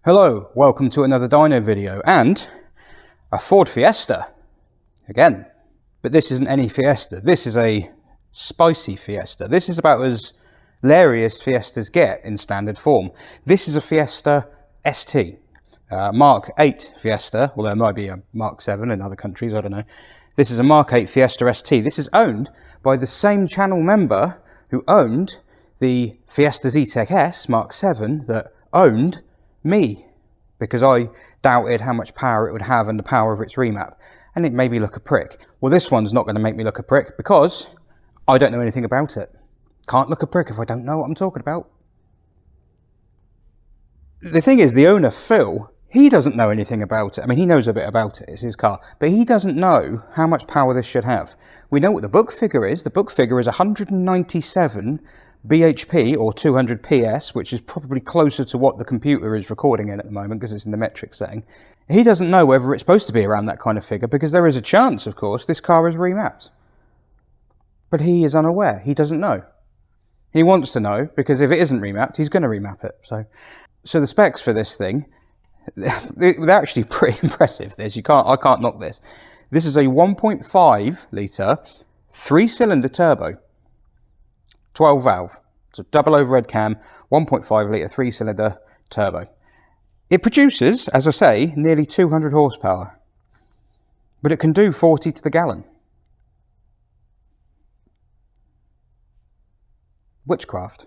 Hello, welcome to another dyno video and a Ford Fiesta again. But this isn't any Fiesta, this is a spicy Fiesta. This is about as leery as Fiestas get in standard form. This is a Fiesta ST, Mark 8 Fiesta, although it might be a Mark 7 in other countries, I don't know. This is a Mark 8 Fiesta ST. This is owned by the same channel member who owned the Fiesta Z-Tech S Mark 7 that owned me, because I doubted how much power it would have and the power of its remap, and it made me look a prick. Well, this one's not going to make me look a prick because I don't know anything about it. Can't look a prick if I don't know what I'm talking about. The thing is, the owner, Phil, he doesn't know anything about it. I mean, he knows a bit about it, it's his car, but he doesn't know how much power this should have. We know what the book figure is. The book figure is 197 BHP or 200 PS, which is probably closer to what the computer is recording in at the moment because it's in the metric setting. He doesn't know whether it's supposed to be around that kind of figure because there is a chance, of course, this car is remapped. But he is unaware. He doesn't know. He wants to know because if it isn't remapped, he's going to remap it. So the specs for this thing, they're actually pretty impressive. I can't knock this. This is a 1.5 litre 3-cylinder turbo. 12 valve, so double overhead cam, 1.5 litre 3-cylinder turbo. It produces, as I say, nearly 200 horsepower, but it can do 40 to the gallon. Witchcraft.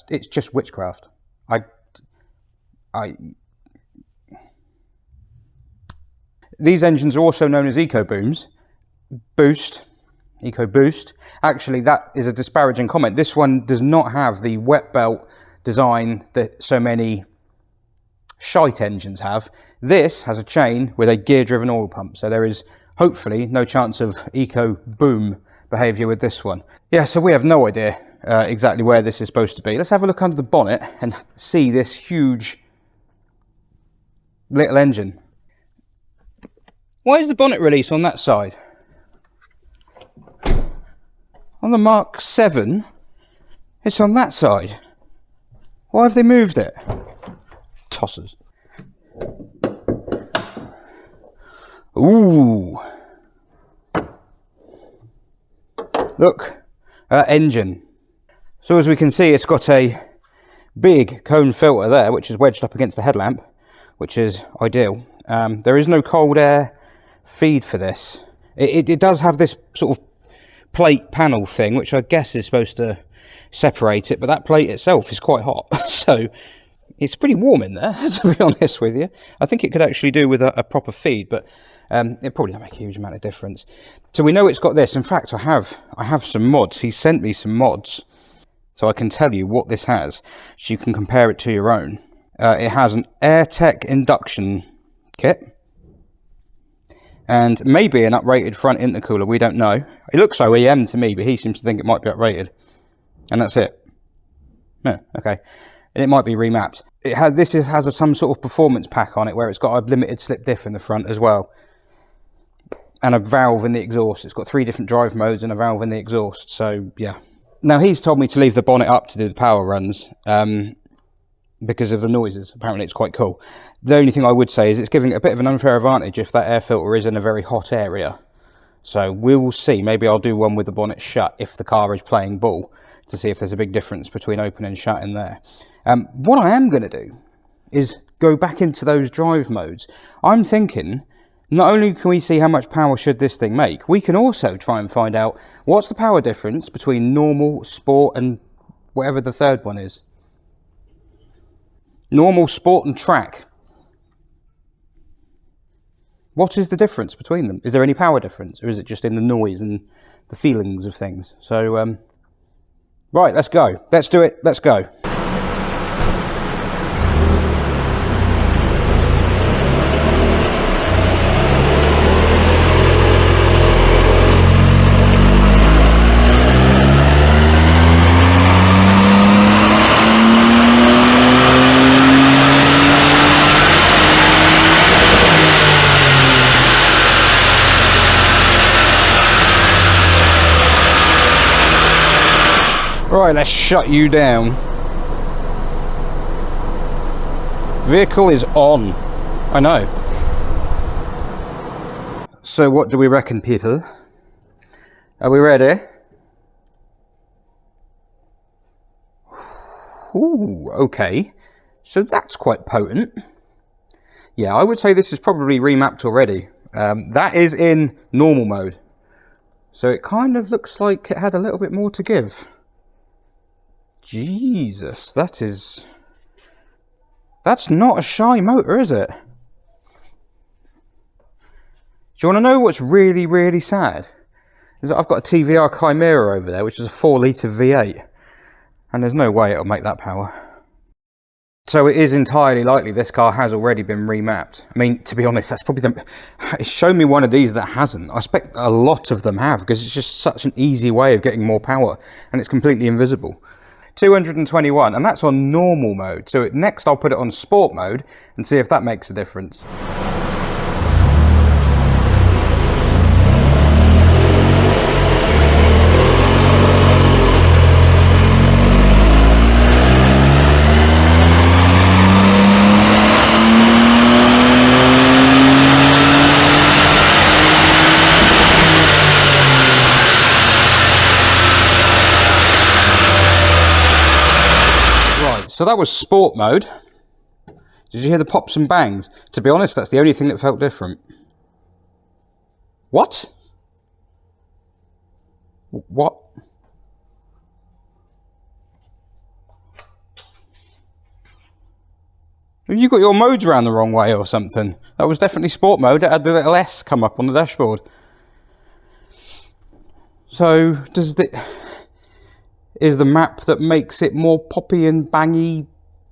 It's just witchcraft. These engines are also known as Ecoboost. Ecoboost. Actually, that is a disparaging comment. This one does not have the wet belt design that so many shite engines have. This has a chain with a gear-driven oil pump, so there is hopefully no chance of eco-boom behaviour with this one. Yeah, so we have no idea exactly where this is supposed to be. Let's have a look under the bonnet and see this huge little engine. Why is the bonnet release on that side? On the Mark 7, it's on that side. Why have they moved it? Tossers. Ooh. Look, engine. So as we can see, it's got a big cone filter there, which is wedged up against the headlamp, which is ideal. There is no cold air feed for this. It does have this sort of plate panel thing, which I guess is supposed to separate it, but that plate itself is quite hot, so it's pretty warm in there, to be honest with you. I think it could actually do with a proper feed, but it probably don't make a huge amount of difference. So we know it's got this. In fact, I have some mods. He sent me some mods, so I can tell you what this has, so you can compare it to your own. It has an AirTech induction kit, and maybe an uprated front intercooler, we don't know. It looks OEM to me, but he seems to think it might be uprated. And that's it. Yeah, okay. And it might be remapped. This has some sort of performance pack on it where it's got a limited slip diff in the front as well. And a valve in the exhaust. It's got 3 different drive modes and a valve in the exhaust, so yeah. Now he's told me to leave the bonnet up to do the power runs. Because of the noises. Apparently it's quite cool. The only thing I would say is it's giving it a bit of an unfair advantage if that air filter is in a very hot area. So we'll see. Maybe I'll do one with the bonnet shut if the car is playing ball to see if there's a big difference between open and shut in there. What I am going to do is go back into those drive modes. I'm thinking not only can we see how much power should this thing make, we can also try and find out what's the power difference between normal, sport and whatever the third one is. Normal, sport and track. What is the difference between them? Is there any power difference, or is it just in the noise and the feelings of things? So, right, let's go. Let's do it. Let's go. Right, let's shut you down. Vehicle is on. I know. So what do we reckon, people? Are we ready? Ooh, okay. So that's quite potent. Yeah, I would say this is probably remapped already. That is in normal mode. So it kind of looks like it had a little bit more to give. Jesus, that's not a shy motor, is it? Do you want to know what's really, really sad? Is that I've got a TVR Chimera over there, which is a 4-litre V8. And there's no way it'll make that power. So it is entirely likely this car has already been remapped. I mean, to be honest, that's probably show me one of these that hasn't. I expect a lot of them have, because it's just such an easy way of getting more power, and it's completely invisible. 221, and that's on normal mode. So next I'll put it on sport mode and see if that makes a difference. So that was sport mode. Did you hear the pops and bangs? To be honest, that's the only thing that felt different. What? What? You got your modes around the wrong way or something. That was definitely sport mode. It had the little S come up on the dashboard. So is the map that makes it more poppy and bangy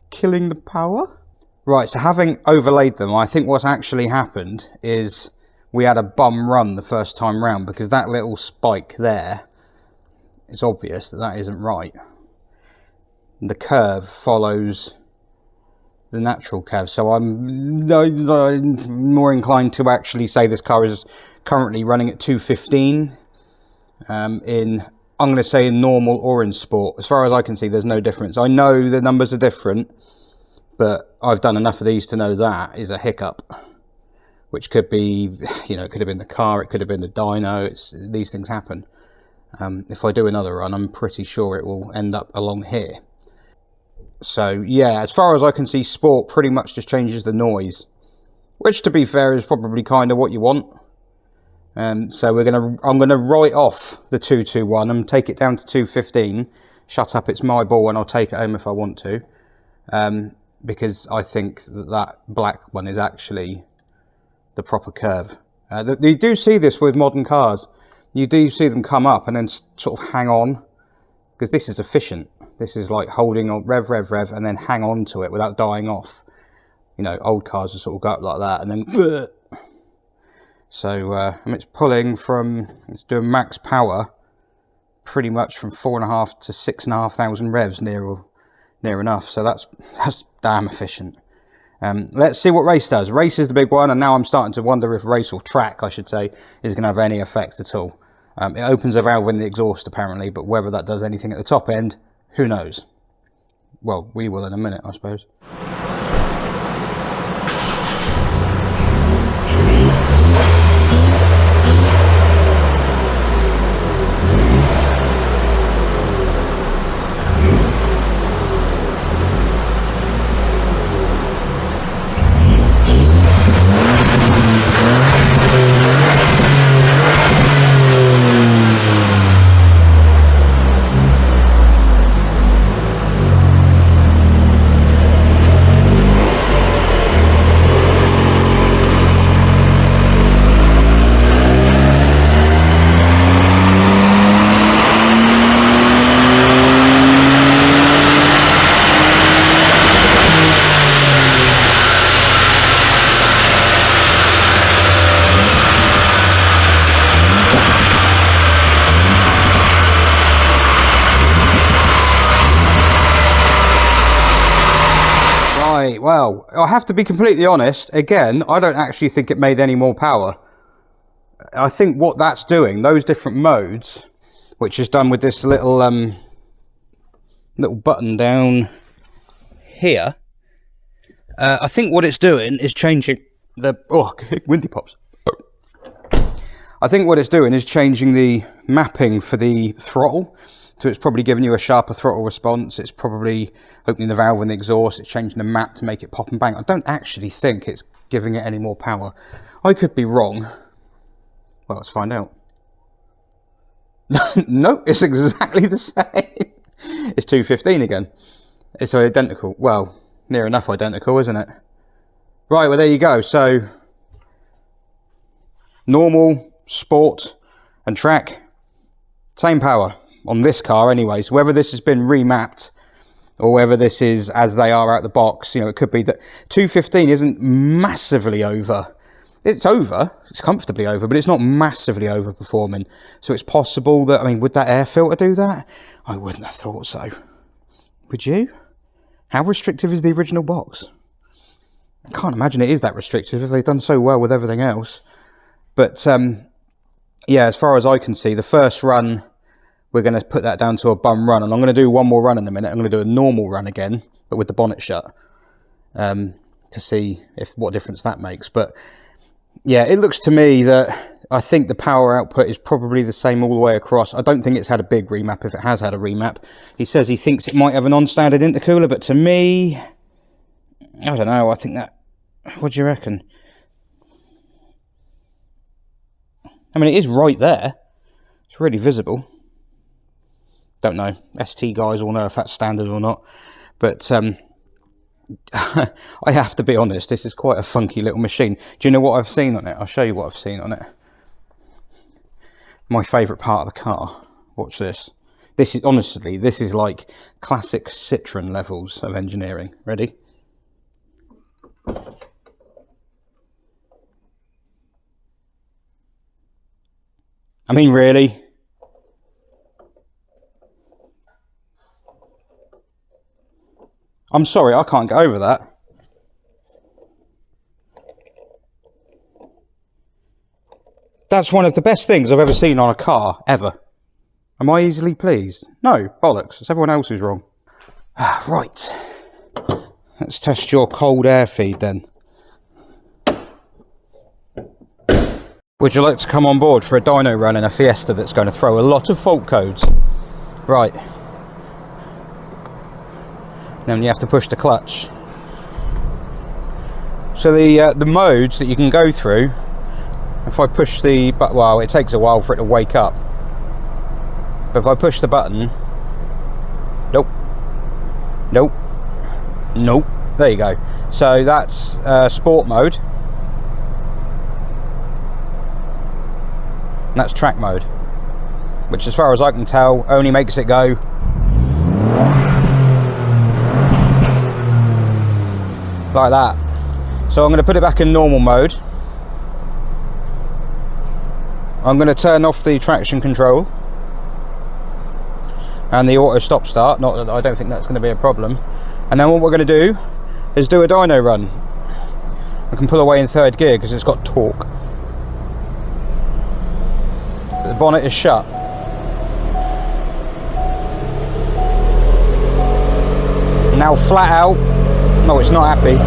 killing the power? Right, so having overlaid them, I think what's actually happened is we had a bum run the first time round, because that little spike there, it's obvious that that isn't right. The curve follows the natural curve, so I'm more inclined to actually say this car is currently running at 215 I'm going to say in normal or in sport. As far as I can see, there's no difference. I know the numbers are different, but I've done enough of these to know that is a hiccup, which could be, you know, it could have been the car, it could have been the dyno. These things happen. If I do another run, I'm pretty sure it will end up along here. So yeah, as far as I can see, sport pretty much just changes the noise, which, to be fair, is probably kind of what you want. So I'm gonna write off the 221 and take it down to 215. Shut up, it's my ball, and I'll take it home if I want to. Because I think that black one is actually the proper curve. You do see this with modern cars. You do see them come up and then sort of hang on, because this is efficient. This is like holding on, rev, and then hang on to it without dying off. You know, old cars will sort of go up like that and then... So and it's pulling from, it's doing max power pretty much from 4.5 to 6,500 revs near enough. So that's damn efficient. Let's see what race does. Race is the big one, and now I'm starting to wonder if race, or track I should say, is going to have any effect at all. It opens a valve in the exhaust apparently, but whether that does anything at the top end, who knows? Well, we will in a minute, I suppose. Well, I have to be completely honest, again, I don't actually think it made any more power. I think what that's doing, those different modes, which is done with this little little button down here, I think what it's doing is changing the... Oh, windy pops. I think what it's doing is changing the mapping for the throttle. So it's probably giving you a sharper throttle response. It's probably opening the valve and the exhaust. It's changing the map to make it pop and bang. I don't actually think it's giving it any more power. I could be wrong. Well, let's find out. No, it's exactly the same. It's 215 again. It's identical. Well, near enough identical, isn't it? Right, well, there you go. So, normal, sport, and track, same power on this car anyway. So whether this has been remapped or whether this is as they are out the box, you know, it could be that 215 isn't massively over. It's over, it's comfortably over, but it's not massively overperforming. So it's possible that, I mean, would that air filter do that? I wouldn't have thought so. Would you? How restrictive is the original box? I can't imagine it is that restrictive if they've done so well with everything else. But, yeah, as far as I can see, the first run, we're going to put that down to a bum run. And I'm going to do one more run in a minute. I'm going to do a normal run again, but with the bonnet shut, to see what difference that makes. But, yeah, it looks to me that I think the power output is probably the same all the way across. I don't think it's had a big remap if it has had a remap. He says he thinks it might have a non-standard intercooler, but to me, I don't know. I think that... What do you reckon? I mean, it is right there. It's really visible. Don't know. ST guys will know if that's standard or not. But I have to be honest, this is quite a funky little machine. Do you know what I've seen on it? I'll show you what I've seen on it. My favourite part of the car. Watch this. This is, honestly, this is like classic Citroen levels of engineering. Ready? I mean, really? I'm sorry, I can't get over that. That's one of the best things I've ever seen on a car, ever. Am I easily pleased? No, bollocks. It's everyone else who's wrong. Right. Let's test your cold air feed then. Would you like to come on board for a dyno run in a Fiesta that's going to throw a lot of fault codes? Right. Then you have to push the clutch. So the modes that you can go through, if I push the button, well, it takes a while for it to wake up. But if I push the button, nope, nope, nope. There you go. So that's sport mode. And that's track mode, which as far as I can tell only makes it go like that. So I'm going to put it back in normal mode. I'm going to turn off the traction control and the auto stop start. Not that I don't think that's going to be a problem. And then what we're going to do is do a dyno run. I can pull away in third gear because it's got torque. The bonnet is shut. Now flat out. No, it's not happy.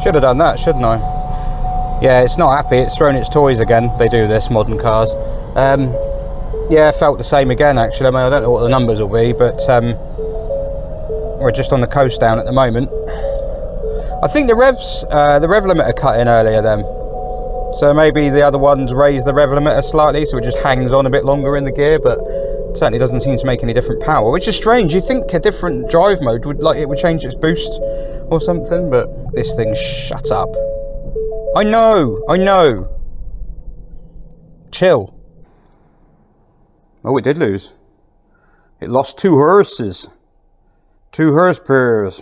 Should have done that, shouldn't I? Yeah, it's not happy. It's thrown its toys again. They do this, modern cars. Yeah, felt the same again, actually. I mean, I don't know what the numbers will be, but we're just on the coast down at the moment. I think the rev limiter cut in earlier then. So maybe the other ones raise the rev limiter slightly, so it just hangs on a bit longer in the gear, but certainly doesn't seem to make any different power, which is strange. You'd think a different drive mode would, like, it would change its boost or something, but this thing, shut up. I know. Chill. Oh, it did lose. It lost 2 horses. 2 horsepower.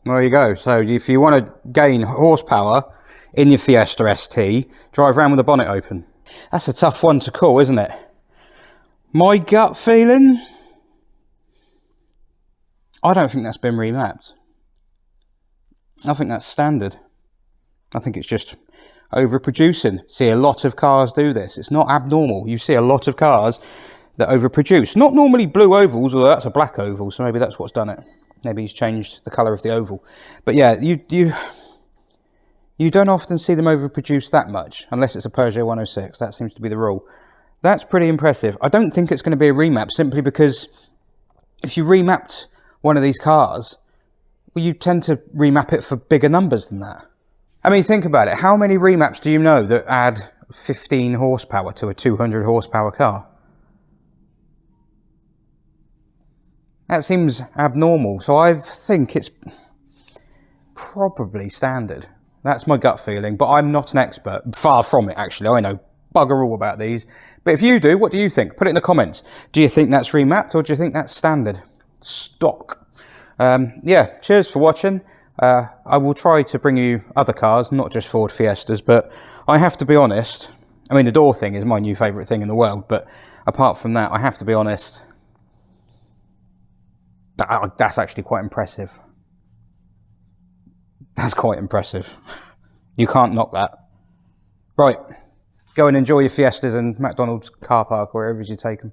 There you go. So if you want to gain horsepower in your Fiesta ST, drive around with the bonnet open. That's a tough one to call, isn't it? My gut feeling, I don't think that's been remapped. I think that's standard. I think it's just overproducing. See a lot of cars do this. It's not abnormal. You see a lot of cars that overproduce. Not normally blue ovals, although that's a black oval, so maybe that's what's done it. Maybe he's changed the colour of the oval. But yeah, you don't often see them overproduce that much, unless it's a Peugeot 106. That seems to be the rule. That's pretty impressive. I don't think it's going to be a remap, simply because if you remapped one of these cars, well, you tend to remap it for bigger numbers than that. I mean, think about it. How many remaps do you know that add 15 horsepower to a 200 horsepower car? That seems abnormal. So I think it's probably standard. That's my gut feeling, but I'm not an expert. Far from it, actually. I know bugger all about these. But if you do, what do you think? Put it in the comments. Do you think that's remapped, or do you think that's standard? Stock. Yeah, cheers for watching. I will try to bring you other cars, not just Ford Fiestas, but I have to be honest. I mean, the door thing is my new favourite thing in the world, but apart from that, I have to be honest. That's actually quite impressive. That's quite impressive. You can't knock that. Right, go and enjoy your Fiestas in McDonald's car park, or wherever you take them.